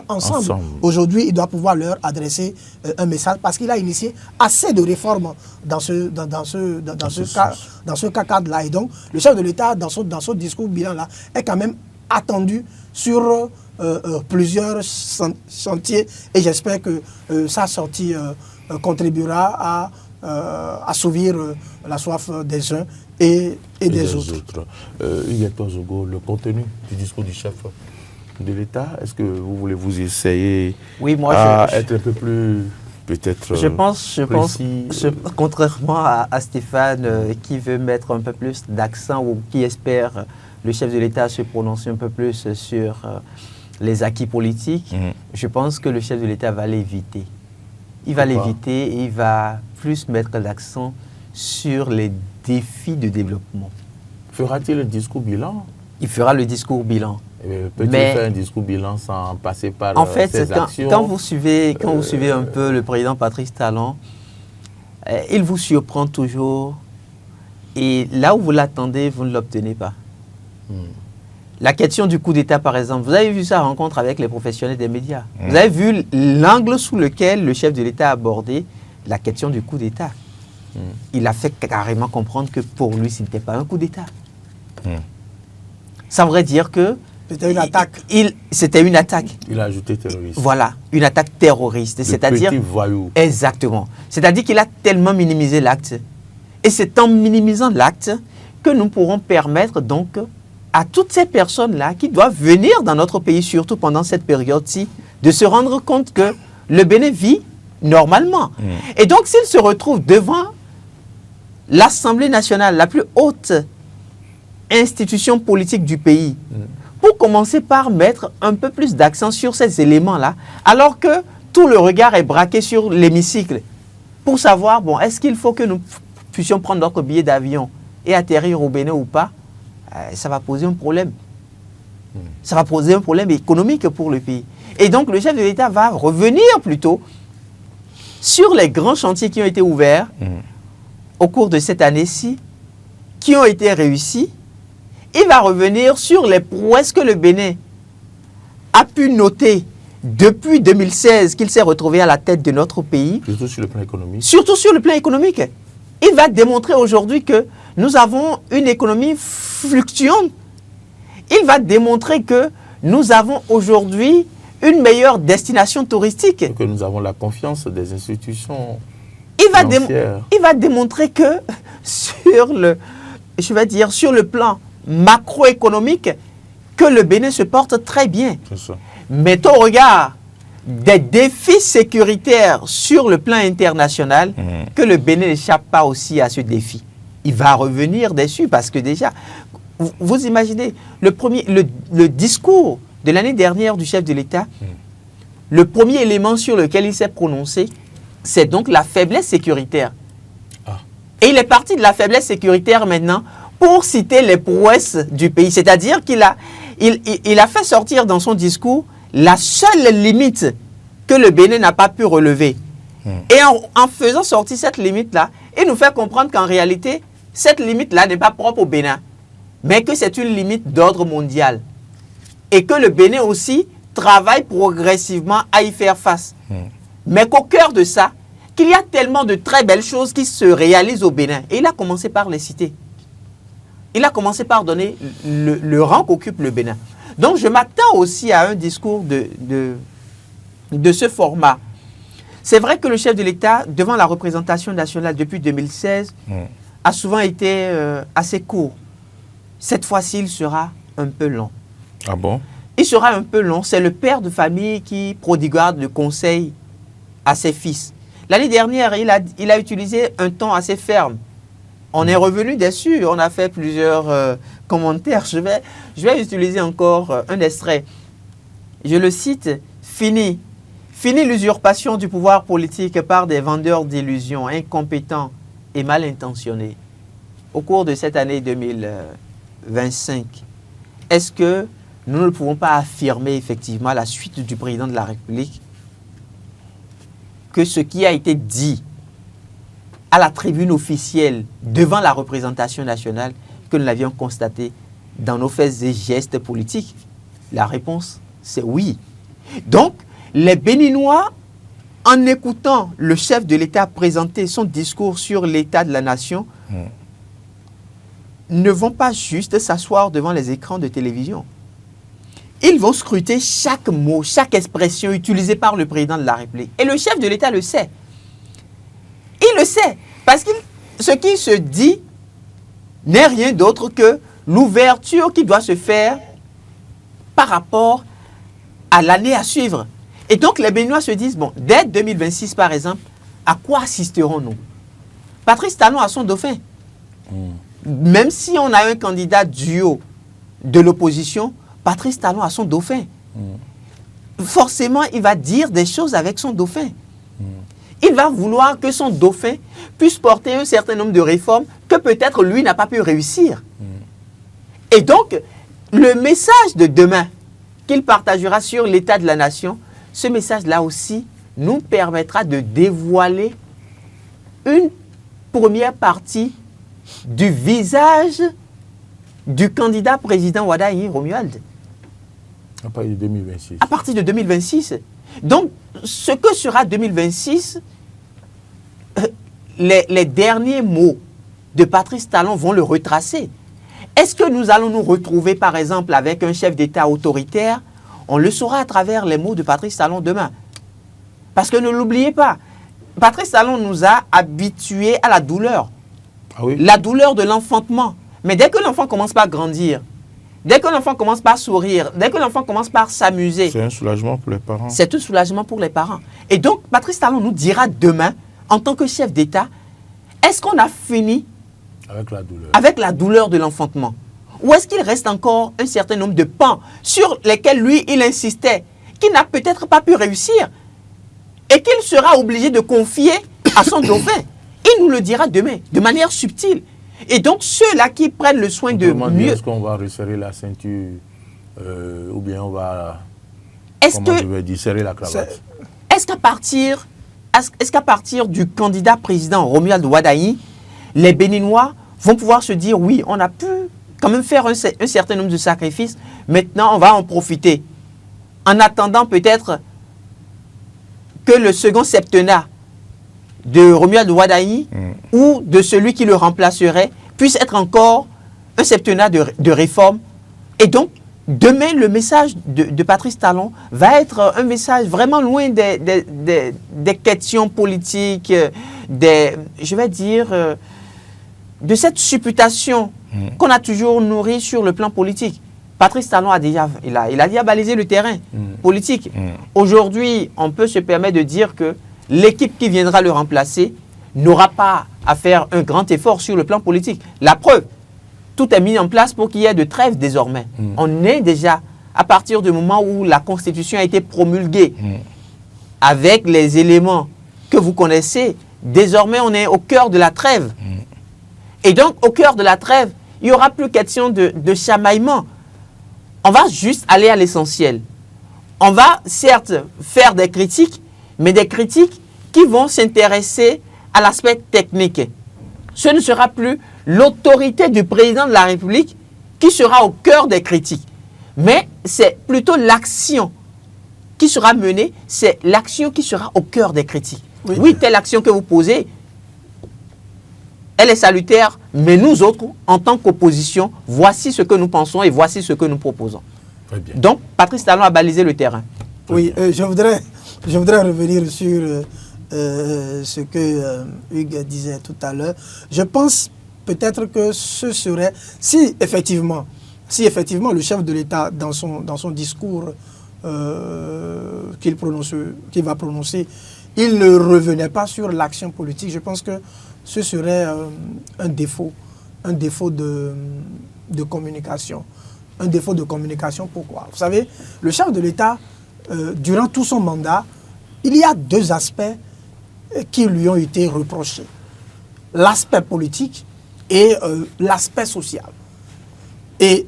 ensemble. Aujourd'hui, il doit pouvoir leur adresser un message parce qu'il a initié assez de réformes dans ce cadre-là. Et donc, le chef de l'État, dans son discours bilan-là, est quand même attendu sur plusieurs chantiers. Et j'espère que sa sortie contribuera à assouvir la soif des uns et des autres. Hugues Zogo, le contenu du discours du chef de l'État, est-ce que vous voulez vous essayer être un peu plus peut-être je pense, contrairement à Stéphane qui veut mettre un peu plus d'accent ou qui espère le chef de l'État se prononcer un peu plus sur les acquis politiques, je pense que le chef de l'État va l'éviter. Il va l'éviter et il va plus mettre l'accent sur les défis de développement. Fera-t-il le discours bilan? Il fera le discours bilan. Peut-il faire un discours bilan sans passer par ses actions? Quand vous suivez un peu le président Patrice Talon, il vous surprend toujours et là où vous l'attendez, vous ne l'obtenez pas. La question du coup d'État, par exemple, vous avez vu sa rencontre avec les professionnels des médias. Vous avez vu l'angle sous lequel le chef de l'État a abordé la question du coup d'État. Il a fait carrément comprendre que pour lui, ce n'était pas un coup d'État. Ça voudrait dire que c'était une attaque. C'était une attaque. Il a ajouté terroriste. Voilà, une attaque terroriste. C'est-à-dire, petit voyou. Exactement. C'est-à-dire qu'il a tellement minimisé l'acte. Et c'est en minimisant l'acte que nous pourrons permettre donc à toutes ces personnes-là qui doivent venir dans notre pays, surtout pendant cette période-ci, de se rendre compte que le Bénin vit normalement. Et donc, s'ils se retrouvent devant l'Assemblée nationale, la plus haute institution politique du pays, pour commencer par mettre un peu plus d'accent sur ces éléments-là, alors que tout le regard est braqué sur l'hémicycle, pour savoir, bon, est-ce qu'il faut que nous puissions prendre notre billet d'avion et atterrir au Bénin ou pas, ça va poser un problème. Ça va poser un problème économique pour le pays. Et donc, le chef de l'État va revenir plutôt sur les grands chantiers qui ont été ouverts au cours de cette année-ci, qui ont été réussis. Il va revenir sur les prouesses que le Bénin a pu noter depuis 2016 qu'il s'est retrouvé à la tête de notre pays. Surtout sur le plan économique. Surtout sur le plan économique. Il va démontrer aujourd'hui que nous avons une économie fluctuante. Il va démontrer que nous avons aujourd'hui une meilleure destination touristique. Et que nous avons la confiance des institutions financières. Il va démontrer que sur le plan macroéconomique, que le Bénin se porte très bien. C'est ça. Mais au regard des défis sécuritaires sur le plan international, que le Bénin n'échappe pas aussi à ce défi. Il va revenir dessus parce que déjà, vous imaginez, le discours de l'année dernière du chef de l'État, le premier élément sur lequel il s'est prononcé, c'est donc la faiblesse sécuritaire. Et il est parti de la faiblesse sécuritaire maintenant pour citer les prouesses du pays. C'est-à-dire qu'il a fait sortir dans son discours la seule limite que le Bénin n'a pas pu relever. Et en faisant sortir cette limite-là, il nous fait comprendre qu'en réalité, cette limite-là n'est pas propre au Bénin, mais que c'est une limite d'ordre mondial. Et que le Bénin aussi travaille progressivement à y faire face. Mais qu'au cœur de ça, qu'il y a tellement de très belles choses qui se réalisent au Bénin. Et il a commencé par les citer. Il a commencé par donner le rang qu'occupe le Bénin. Donc je m'attends aussi à un discours de ce format. C'est vrai que le chef de l'État, devant la représentation nationale depuis 2016, a souvent été assez court. Cette fois-ci, il sera un peu long. Ah bon? Il sera un peu long. C'est le père de famille qui prodiguera le conseil à ses fils. L'année dernière, il a utilisé un ton assez ferme. On est revenu dessus, on a fait plusieurs commentaires. Je vais utiliser encore un extrait. Je le cite, « Fini l'usurpation du pouvoir politique par des vendeurs d'illusions incompétents et mal intentionnés. » Au cours de cette année 2025, est-ce que nous ne pouvons pas affirmer effectivement à la suite du président de la République que ce qui a été dit à la tribune officielle devant la représentation nationale que nous l'avions constaté dans nos faits et gestes politiques? La réponse, c'est oui. Donc, les Béninois, en écoutant le chef de l'État présenter son discours sur l'état de la nation, ne vont pas juste s'asseoir devant les écrans de télévision. Ils vont scruter chaque mot, chaque expression utilisée par le président de la République. Et le chef de l'État le sait. Il le sait. Parce que ce qui se dit n'est rien d'autre que l'ouverture qui doit se faire par rapport à l'année à suivre. Et donc les Béninois se disent, bon, dès 2026 par exemple, à quoi assisterons-nous? Patrice Talon a son dauphin. Même si on a un candidat duo de l'opposition, Patrice Talon a son dauphin. Forcément, il va dire des choses avec son dauphin. Il va vouloir que son dauphin puisse porter un certain nombre de réformes que peut-être lui n'a pas pu réussir. Et donc, le message de demain qu'il partagera sur l'état de la nation, ce message-là aussi nous permettra de dévoiler une première partie du visage du candidat président Wadahi Romuald. À partir de 2026. À partir de 2026. Donc, ce que sera 2026, les derniers mots de Patrice Talon vont le retracer. Est-ce que nous allons nous retrouver, par exemple, avec un chef d'État autoritaire? On le saura à travers les mots de Patrice Talon demain. Parce que ne l'oubliez pas, Patrice Talon nous a habitués à la douleur. Ah oui? La douleur de l'enfantement. Mais dès que l'enfant commence par grandir, dès que l'enfant commence par sourire, dès que l'enfant commence par s'amuser, c'est un soulagement pour les parents. C'est un soulagement pour les parents. Et donc, Patrice Talon nous dira demain, en tant que chef d'État, est-ce qu'on a fini avec la douleur de l'enfantement? Ou est-ce qu'il reste encore un certain nombre de pans sur lesquels lui, il insistait, qu'il n'a peut-être pas pu réussir et qu'il sera obligé de confier à son dauphin? Il nous le dira demain, de manière subtile. Et donc, ceux-là qui prennent le soin de mieux... Est-ce qu'on va resserrer la ceinture ou bien on va... serrer la cravate? Est-ce qu'à partir du candidat président Romuald Wadahi, les Béninois vont pouvoir se dire, oui, on a pu quand même faire un certain nombre de sacrifices, maintenant on va en profiter. En attendant peut-être que le second septennat de Romuald Wadahi ou de celui qui le remplacerait puisse être encore un septennat de réforme. Et donc, demain, le message de Patrice Talon va être un message vraiment loin des questions politiques, je vais dire, de cette supputation qu'on a toujours nourrie sur le plan politique. Patrice Talon a déjà balisé le terrain politique. Aujourd'hui, on peut se permettre de dire que l'équipe qui viendra le remplacer n'aura pas à faire un grand effort sur le plan politique. La preuve, tout est mis en place pour qu'il y ait de trêve désormais. On est déjà, à partir du moment où la Constitution a été promulguée, avec les éléments que vous connaissez, désormais on est au cœur de la trêve. Et donc, au cœur de la trêve, il n'y aura plus question de chamaillement. On va juste aller à l'essentiel. On va certes faire des critiques, mais des critiques qui vont s'intéresser à l'aspect technique. Ce ne sera plus l'autorité du président de la République qui sera au cœur des critiques. Mais c'est plutôt l'action qui sera menée, c'est l'action qui sera au cœur des critiques. Oui, telle action que vous posez, elle est salutaire, mais nous autres, en tant qu'opposition, voici ce que nous pensons et voici ce que nous proposons. Très bien. Donc, Patrice Talon a balisé le terrain. Oui, je voudrais revenir sur ce que Hugues disait tout à l'heure. Je pense peut-être que ce serait, si effectivement le chef de l'État, dans son discours qu'il va prononcer, il ne revenait pas sur l'action politique, je pense que ce serait un défaut de communication. Un défaut de communication, pourquoi? Vous savez, le chef de l'État, durant tout son mandat, il y a deux aspects qui lui ont été reprochés. L'aspect politique et l'aspect social. Et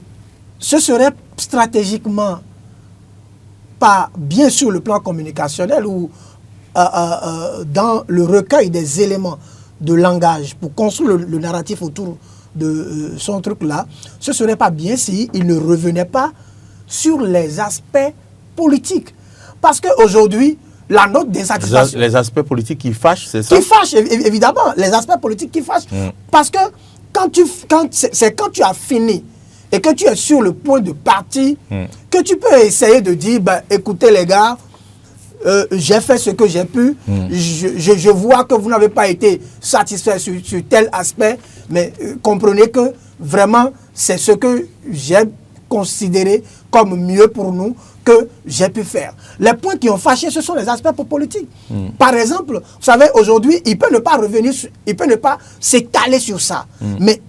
ce serait stratégiquement pas bien sur le plan communicationnel ou dans le recueil des éléments de langage, pour construire le narratif autour de son truc-là, ce ne serait pas bien s'il ne revenait pas sur les aspects politiques. Parce qu'aujourd'hui, la note d'insatisfaction... Les aspects politiques qui fâchent, c'est ça? Qui fâchent, évidemment. Les aspects politiques qui fâchent. Parce que quand tu as fini et que tu es sur le point de partir, que tu peux essayer de dire, ben, écoutez les gars, j'ai fait ce que j'ai pu, je vois que vous n'avez pas été satisfait sur tel aspect, mais comprenez que vraiment c'est ce que j'ai considéré comme mieux pour nous que j'ai pu faire. Les points qui ont fâché, ce sont les aspects politiques. Par exemple, vous savez, aujourd'hui, il peut ne pas revenir, il peut ne pas s'étaler sur ça, mais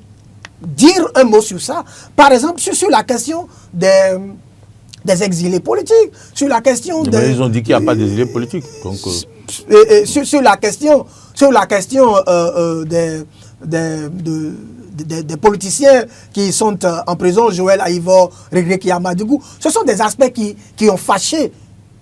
dire un mot sur ça, par exemple, sur la question des exilés politiques, sur la question mais ils ont dit qu'il n'y a pas d'exilés politiques. Donc, sur la question des politiciens qui sont en prison, Joël Aïvo, Régré Yamadougou, ce sont des aspects qui ont fâché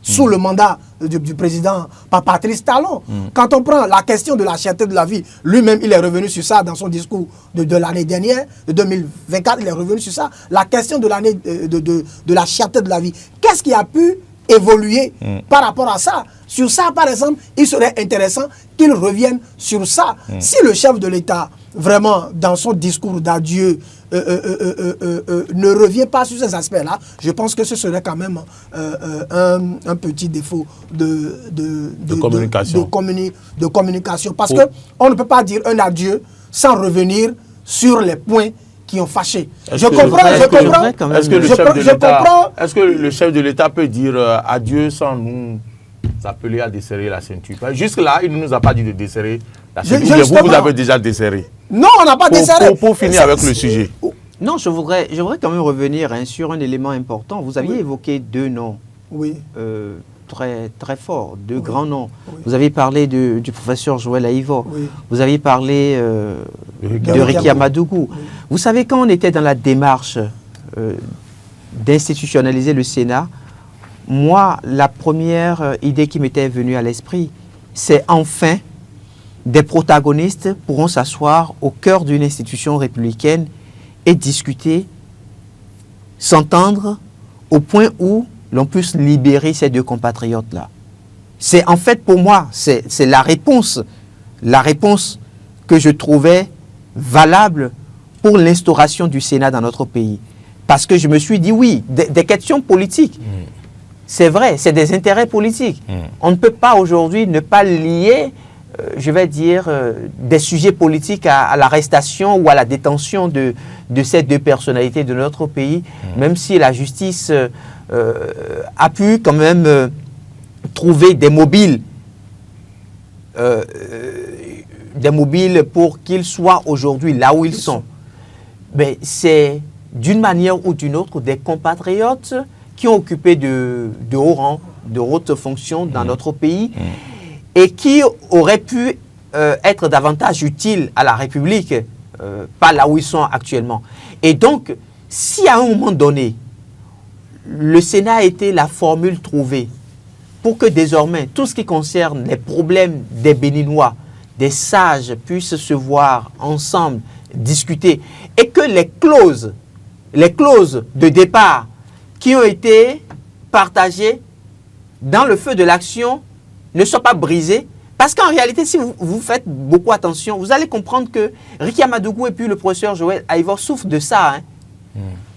sous le mandat du président Patrice Talon. Quand on prend la question de la cherté de la vie, lui-même il est revenu sur ça dans son discours de l'année dernière, de 2024, il est revenu sur ça, la question de l'année de la cherté de la vie. Qu'est-ce qui a pu évoluer par rapport à ça? Sur ça, par exemple, il serait intéressant qu'il revienne sur ça. Si le chef de l'État, vraiment, dans son discours d'adieu, ne revient pas sur ces aspects-là, je pense que ce serait quand même un petit défaut de communication. Parce qu'on ne peut pas dire un adieu sans revenir sur les points qui ont fâché. Est-ce que le chef de l'État peut dire adieu sans nous appeler à desserrer la ceinture? Jusque-là, il ne nous a pas dit de desserrer la ceinture. Vous avez déjà desserré. Non, on n'a pas desserré. Pour finir avec le sujet. Non, je voudrais quand même revenir sur un élément important. Vous aviez évoqué deux noms très, très forts, deux grands noms. Vous avez parlé du professeur Joël Aïvo. Vous avez parlé de Régré Yamadougou. Vous savez, quand on était dans la démarche d'institutionnaliser le Sénat, moi, la première idée qui m'était venue à l'esprit, c'est enfin des protagonistes pourront s'asseoir au cœur d'une institution républicaine et discuter, s'entendre au point où l'on puisse libérer ces deux compatriotes-là. C'est en fait pour moi, c'est la réponse que je trouvais valable pour l'instauration du Sénat dans notre pays. Parce que je me suis dit, oui, des questions politiques, c'est vrai, c'est des intérêts politiques. On ne peut pas aujourd'hui ne pas lier, je vais dire, des sujets politiques à l'arrestation ou à la détention de ces deux personnalités de notre pays, même si la justice a pu quand même trouver des mobiles pour qu'ils soient aujourd'hui là où ils sont. Mais c'est d'une manière ou d'une autre des compatriotes qui ont occupé de hauts rangs, de hautes fonctions dans notre pays et qui auraient pu être davantage utiles à la République, pas là où ils sont actuellement. Et donc, si à un moment donné, le Sénat a été la formule trouvée pour que désormais, tout ce qui concerne les problèmes des Béninois, des sages puissent se voir ensemble, discuter, et que les clauses de départ qui ont été partagées dans le feu de l'action ne soient pas brisées. Parce qu'en réalité, si vous faites beaucoup attention, vous allez comprendre que Régré Yamadougou et puis le professeur Joël Aïvo souffrent de ça.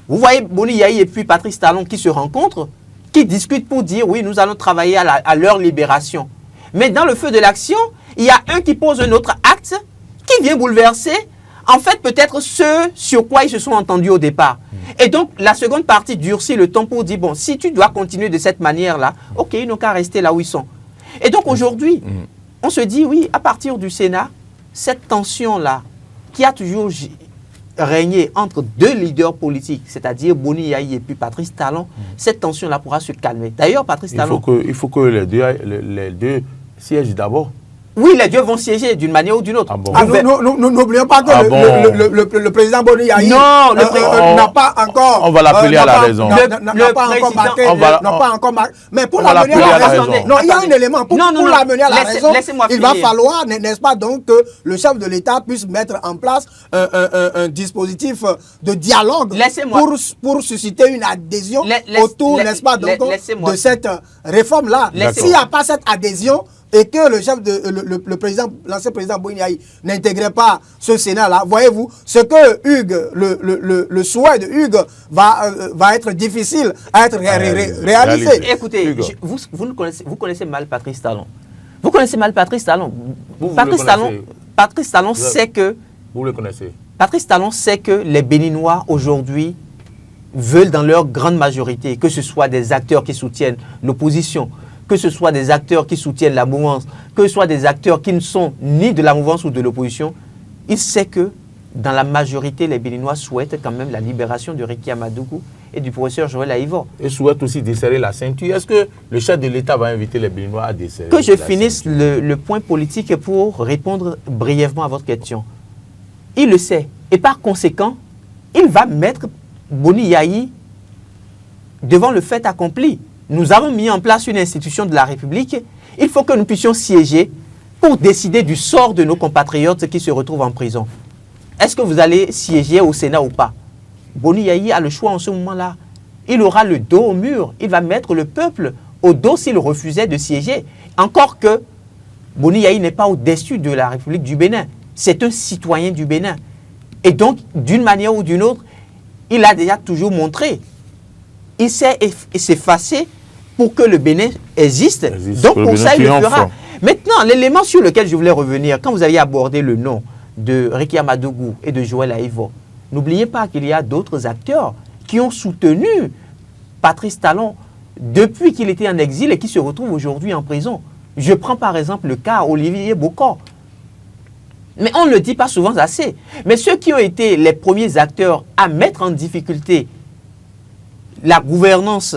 Vous voyez Boni Yahi et puis Patrice Talon qui se rencontrent, qui discutent pour dire oui, nous allons travailler à leur libération. Mais dans le feu de l'action, il y a un qui pose un autre acte qui vient bouleverser, en fait, peut-être ce sur quoi ils se sont entendus au départ. Et donc, la seconde partie durcit le temps pour dire, bon, si tu dois continuer de cette manière-là, ok, ils n'ont qu'à rester là où ils sont. Et donc, aujourd'hui, on se dit, oui, à partir du Sénat, cette tension-là, qui a toujours régné entre deux leaders politiques, c'est-à-dire Boni Yahi et puis Patrice Talon, cette tension-là pourra se calmer. D'ailleurs, Patrice Talon... Il faut que les deux siègent d'abord. Oui, les dieux vont siéger d'une manière ou d'une autre. Ah bon. Nous n'oublions pas que le président Boni Yahi n'a pas encore... On va l'appeler à la raison. N'a pas encore marqué. Mais pour l'amener à la raison... Non, il y a un élément. Pour l'amener à la raison, il va falloir, n'est-ce pas, donc, que le chef de l'État puisse mettre en place un dispositif de dialogue pour susciter une adhésion autour, n'est-ce pas, donc, de cette réforme-là. S'il n'y a pas cette adhésion, et que l'ancien président Boigny n'intégrait pas ce Sénat-là, voyez-vous, ce que Hugues, le souhait de Hugues va être difficile à être réalisé. Écoutez, Hugues. vous connaissez mal Patrice Talon. Vous connaissez mal Patrice Talon. Patrice Talon sait que... Vous le connaissez. Patrice Talon sait que les Béninois aujourd'hui veulent dans leur grande majorité que ce soit des acteurs qui soutiennent l'opposition, que ce soit des acteurs qui soutiennent la mouvance, que ce soit des acteurs qui ne sont ni de la mouvance ou de l'opposition, il sait que dans la majorité, les Béninois souhaitent quand même la libération de Ricky Amadougou et du professeur Joël Aïvo. Et souhaitent aussi desserrer la ceinture. Est-ce que le chef de l'État va inviter les Béninois à desserrer la ceinture? Que je finisse le point politique pour répondre brièvement à votre question. Il le sait. Et par conséquent, il va mettre Boni Yahi devant le fait accompli. Nous avons mis en place une institution de la République. Il faut que nous puissions siéger pour décider du sort de nos compatriotes qui se retrouvent en prison. Est-ce que vous allez siéger au Sénat ou pas? Boni Yahi a le choix en ce moment-là. Il aura le dos au mur. Il va mettre le peuple au dos s'il refusait de siéger. Encore que Boni Yahi n'est pas au-dessus de la République du Bénin. C'est un citoyen du Bénin. Et donc, d'une manière ou d'une autre, il a déjà toujours montré. Il sait s'effacer pour que le Bénin existe. Donc, pour ça, il le fera. Maintenant, l'élément sur lequel je voulais revenir, quand vous aviez abordé le nom de Ricky Amadougou et de Joël Aïvo, n'oubliez pas qu'il y a d'autres acteurs qui ont soutenu Patrice Talon depuis qu'il était en exil et qui se retrouvent aujourd'hui en prison. Je prends par exemple le cas Olivier Bokor. Mais on ne le dit pas souvent assez. Mais ceux qui ont été les premiers acteurs à mettre en difficulté la gouvernance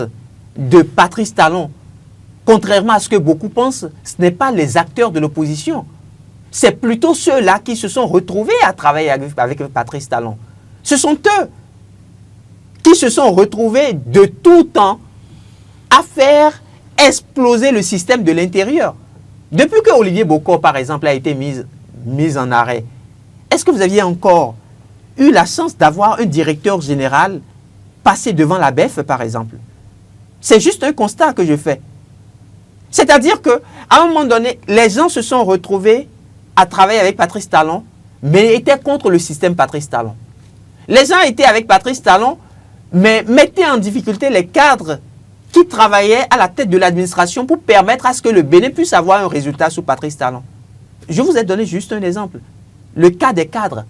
de Patrice Talon, contrairement à ce que beaucoup pensent, ce n'est pas les acteurs de l'opposition. C'est plutôt ceux-là qui se sont retrouvés à travailler avec Patrice Talon. Ce sont eux qui se sont retrouvés de tout temps à faire exploser le système de l'intérieur. Depuis que Olivier Bokor, par exemple, a été mis en arrêt, est-ce que vous aviez encore eu la chance d'avoir un directeur général passer devant la BEF, par exemple? C'est juste un constat que je fais. C'est-à-dire qu'à un moment donné, les gens se sont retrouvés à travailler avec Patrice Talon, mais étaient contre le système Patrice Talon. Les gens étaient avec Patrice Talon, mais mettaient en difficulté les cadres qui travaillaient à la tête de l'administration pour permettre à ce que le Bénin puisse avoir un résultat sous Patrice Talon. Je vous ai donné juste un exemple. Le cas des cadres.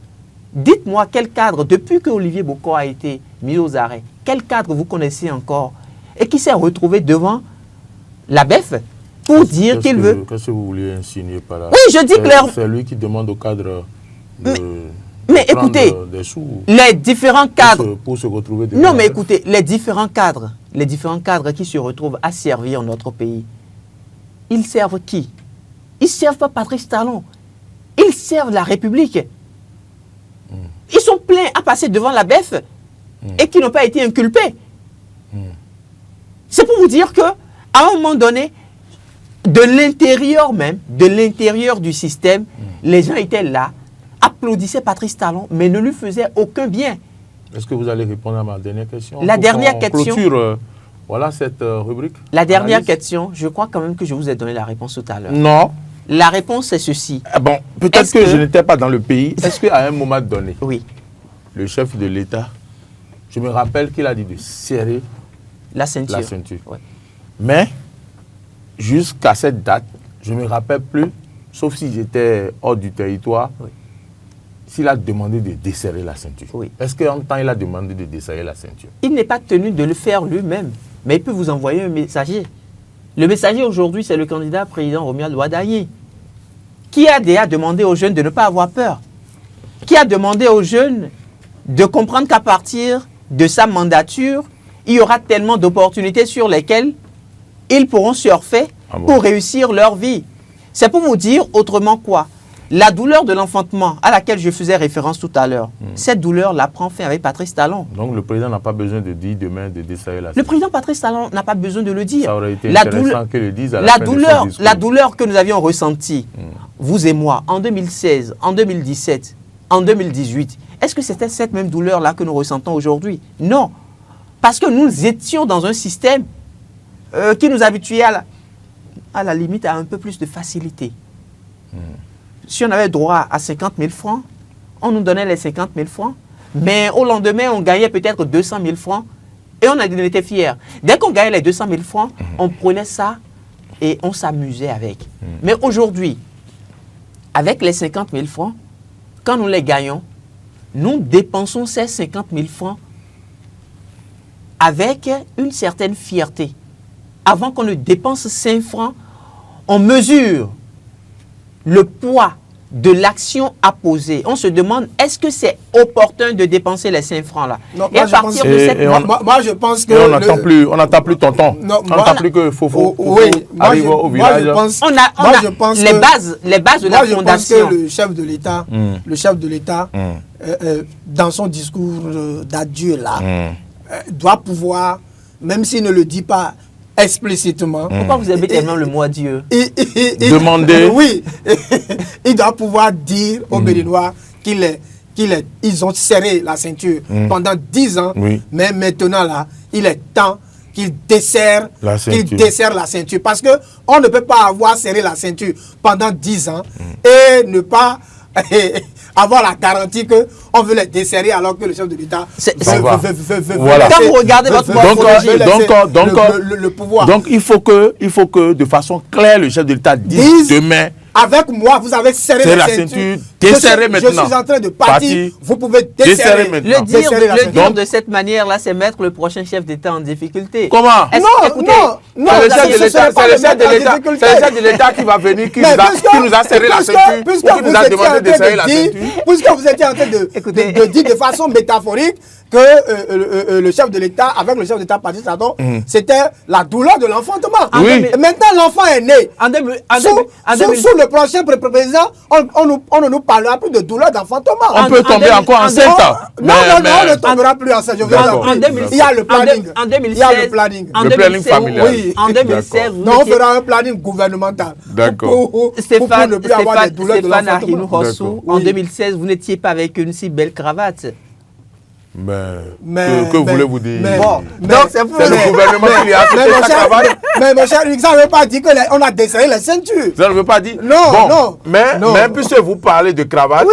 Dites-moi quel cadre, depuis que Olivier Bokor a été mis aux arrêts, quel cadre vous connaissez encore et qui s'est retrouvé devant la BEF pour dire qu'il veut... Qu'est-ce que vous voulez insinuer par là? Oui, je dis clairement... C'est lui qui demande au cadre mais écoutez, des sous les différents cadres... Pour se retrouver devant non, mais écoutez, les différents cadres qui se retrouvent à servir notre pays, ils servent qui? Ils ne servent pas Patrice Talon. Ils servent la République. Ils sont pleins à passer devant la BEF et qui n'ont pas été inculpés. C'est pour vous dire qu'à un moment donné, de l'intérieur même, de l'intérieur du système, les gens étaient là, applaudissaient Patrice Talon, mais ne lui faisaient aucun bien. Est-ce que vous allez répondre à ma dernière question? La dernière question... Clôture, voilà cette rubrique. La dernière question, je crois quand même que je vous ai donné la réponse tout à l'heure. Non. La réponse est ceci. Bon, peut-être que je n'étais pas dans le pays. Est-ce qu'à un moment donné, oui, le chef de l'État, je me rappelle qu'il a dit de serrer la ceinture. Ouais. Mais, jusqu'à cette date, je ne me rappelle plus, sauf si j'étais hors du territoire, s'il a demandé de desserrer la ceinture. Oui. Est-ce qu'en temps il a demandé de desserrer la ceinture? Il n'est pas tenu de le faire lui-même, mais il peut vous envoyer un messager. Le messager aujourd'hui, c'est le candidat président Romuald Ouaddahi, qui a déjà demandé aux jeunes de ne pas avoir peur, qui a demandé aux jeunes de comprendre qu'à partir de sa mandature, il y aura tellement d'opportunités sur lesquelles ils pourront surfer pour réussir leur vie. C'est pour vous dire autrement quoi. La douleur de l'enfantement à laquelle je faisais référence tout à l'heure, cette douleur-là prend fin avec Patrice Talon. Donc le président n'a pas besoin de dire demain de desserrer la Le président Patrice Talon n'a pas besoin de le dire. Ça aurait été intéressant qu'il le dise à la fin de son discours. La douleur que nous avions ressentie, vous et moi, en 2016, en 2017, en 2018, est-ce que c'était cette même douleur-là que nous ressentons aujourd'hui? Non. Parce que nous étions dans un système qui nous habituait à la limite à un peu plus de facilité. Si on avait droit à 50 000 francs, on nous donnait les 50 000 francs, mais au lendemain, on gagnait peut-être 200 000 francs et on était fiers. Dès qu'on gagnait les 200 000 francs, on prenait ça et on s'amusait avec. Mais aujourd'hui, avec les 50 000 francs, quand nous les gagnons, nous dépensons ces 50 000 francs avec une certaine fierté. Avant qu'on ne dépense 5 francs, on mesure le poids de l'action à poser. On se demande, est-ce que c'est opportun de dépenser les 5 francs là? Non, et à partir de cette... Moi, je pense que... On n'entend plus tonton. Non, on n'entend plus que Fofo arrive au village. Je pense les bases de la fondation. Je pense que le chef de l'État, dans son discours d'adieu là, doit pouvoir, même s'il ne le dit pas explicitement. Pourquoi vous aimez tellement le mot adieu? Demander. Oui. Il doit pouvoir dire aux Béninois qu'ils ont serré la ceinture pendant 10 ans. Oui. Mais maintenant, là, il est temps qu'ils desserrent la ceinture. Parce qu'on ne peut pas avoir serré la ceinture pendant 10 ans et ne pas avoir la garantie qu'on veut les desserrer alors que le chef de l'État veut voilà. Quand vous regardez votre morphologie, le pouvoir. Donc il faut que de façon claire le chef de l'État dise demain. Avec moi, vous avez serré la ceinture. Desserrez maintenant. Je suis en train de partir. Vous pouvez desserrer maintenant. Le dire de cette manière-là, c'est mettre le prochain chef d'État en difficulté. Comment? Non. C'est le chef de l'État qui va venir, qui nous a serré la ceinture, qui nous a demandé de serrer la ceinture. Puisque vous étiez en train de dire de façon métaphorique que le chef de l'État, avec le chef d'État Patrice Talon, c'était la douleur de l'enfantement. Oui. Maintenant, l'enfant est né. Sous le prochain président, on ne nous parlera plus de douleur d'enfantement. On peut tomber encore enceinte. Non, on ne tombera plus enceinte. Il y a le planning. Il y a le planning. Le planning familial. Oui. En 2016, on fera un planning gouvernemental. D'accord. Pour ne plus avoir des douleurs de l'enfantement. En 2016, vous n'étiez pas avec une si belle cravate. Que voulez-vous dire? Donc c'est le gouvernement qui a acheté sa cravate. Mais mon cher, ça ne veut pas dire qu'on a desserré les ceintures. Ça ne veut pas dire. Non. Mais puisque vous parlez de cravate,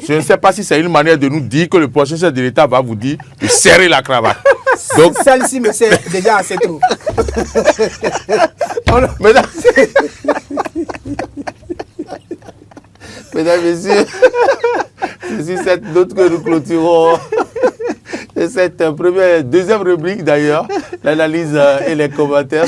je ne sais pas si c'est une manière de nous dire que le prochain chef de l'État va vous dire de serrer la cravate. Donc celle-ci me sert déjà assez trop. Mesdames, Messieurs, c'est sur cette note que nous clôturons cette deuxième rubrique d'ailleurs, l'analyse et les commentaires.